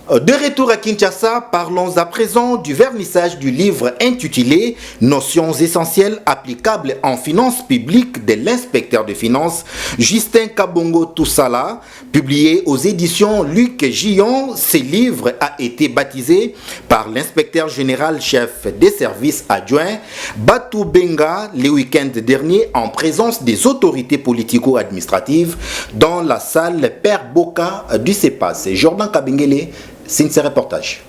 De retour à Kinshasa, parlons à présent du vernissage du livre intitulé « Notions essentielles applicables en finances publiques » de l'inspecteur de finances Justin Kabongo Toussala, publié aux éditions Luc Gillon. Ce livre a été baptisé par l'inspecteur général chef des services adjoints Batou Benga le week-end dernier en présence des autorités politico-administratives dans la salle Père Boka du CEPAS. Jordan Kabengele, c'est un reportage.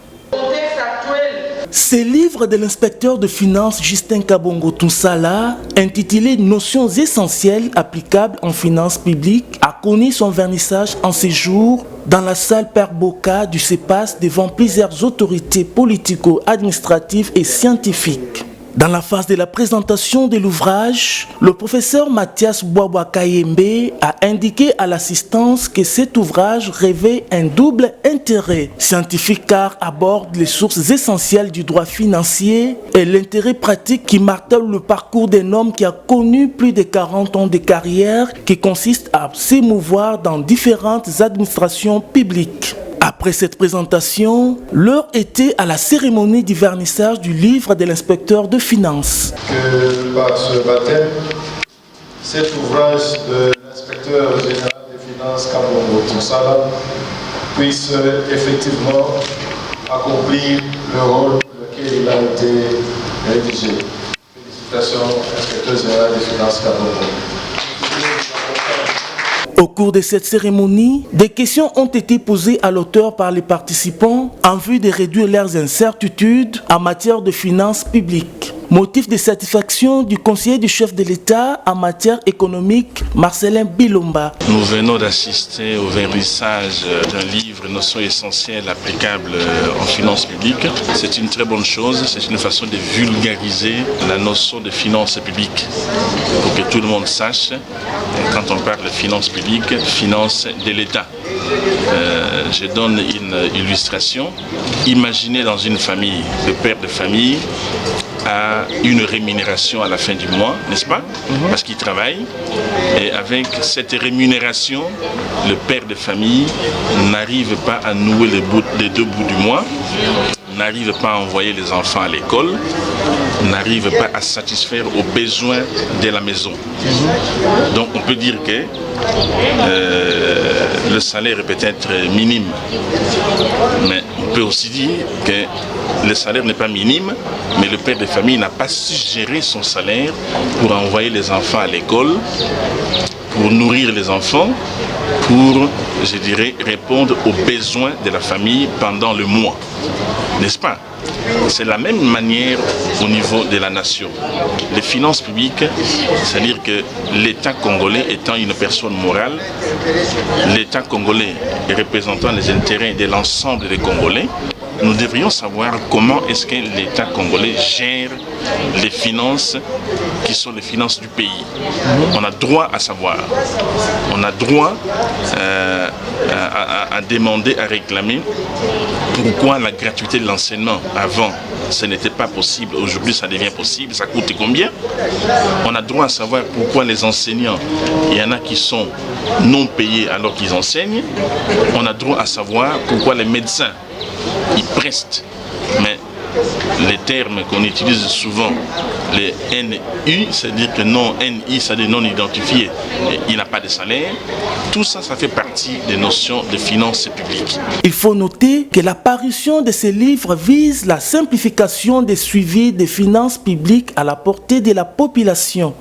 Ce livre de l'inspecteur de finances Justin Kabongo Toussala, intitulé « Notions essentielles applicables en finances publiques », a connu son vernissage en séjour dans la salle Père Boka du CEPAS devant plusieurs autorités politico-administratives et scientifiques. Dans la phase de la présentation de l'ouvrage, le professeur Mathias Bouaboua Kayembe a indiqué à l'assistance que cet ouvrage revêt un double intérêt scientifique car aborde les sources essentielles du droit financier et l'intérêt pratique qui martèle le parcours d'un homme qui a connu plus de 40 ans de carrière qui consiste à s'émouvoir dans différentes administrations publiques. Après cette présentation, l'heure était à la cérémonie du vernissage du livre de l'inspecteur de finances. Que par ce baptême, cet ouvrage de l'inspecteur général des finances Kabongo Toussala puisse effectivement accomplir le rôle pour lequel il a été rédigé. Félicitations, inspecteur général des finances Kabongo. Au cours de cette cérémonie, des questions ont été posées à l'auteur par les participants en vue de réduire leurs incertitudes en matière de finances publiques. Motif de satisfaction du conseiller du chef de l'État en matière économique, Marcelin Bilomba. Nous venons d'assister au vernissage d'un livre, Notions essentielles applicables en finances publiques. C'est une très bonne chose, c'est une façon de vulgariser la notion de finances publiques pour que tout le monde sache, quand on parle de finances publiques, finances de l'État. Je donne une illustration. Imaginez dans une famille, le père de famille a une rémunération à la fin du mois, n'est-ce pas? Parce qu'il travaille. Et avec cette rémunération, le père de famille n'arrive pas à nouer les deux bouts du mois, n'arrive pas à envoyer les enfants à l'école, n'arrive pas à satisfaire aux besoins de la maison. Donc on peut dire que le salaire est peut-être minime, mais on peut aussi dire que le salaire n'est pas minime, mais le père de famille n'a pas su gérer son salaire pour envoyer les enfants à l'école, pour nourrir les enfants, pour, je dirais, répondre aux besoins de la famille pendant le mois. N'est-ce pas? C'est la même manière au niveau de la nation. Les finances publiques, c'est-à-dire que l'État congolais étant une personne morale, l'État congolais représentant les intérêts de l'ensemble des Congolais, nous devrions savoir comment est-ce que l'État congolais gère les finances qui sont les finances du pays. On a droit à savoir. On a droit à demander, à réclamer pourquoi la gratuité de l'enseignement avant ce n'était pas possible, aujourd'hui ça devient possible, ça coûte combien? On a droit à savoir pourquoi les enseignants, il y en a qui sont non payés alors qu'ils enseignent. On a droit à savoir pourquoi les médecins ils prestent, mais les termes qu'on utilise souvent, les NU, c'est-à-dire que non NI, c'est-à-dire non identifié, il n'a pas de salaire. Tout ça, ça fait partie des notions de finances publiques. Il faut noter que la parution de ces livres vise la simplification des suivis des finances publiques à la portée de la population.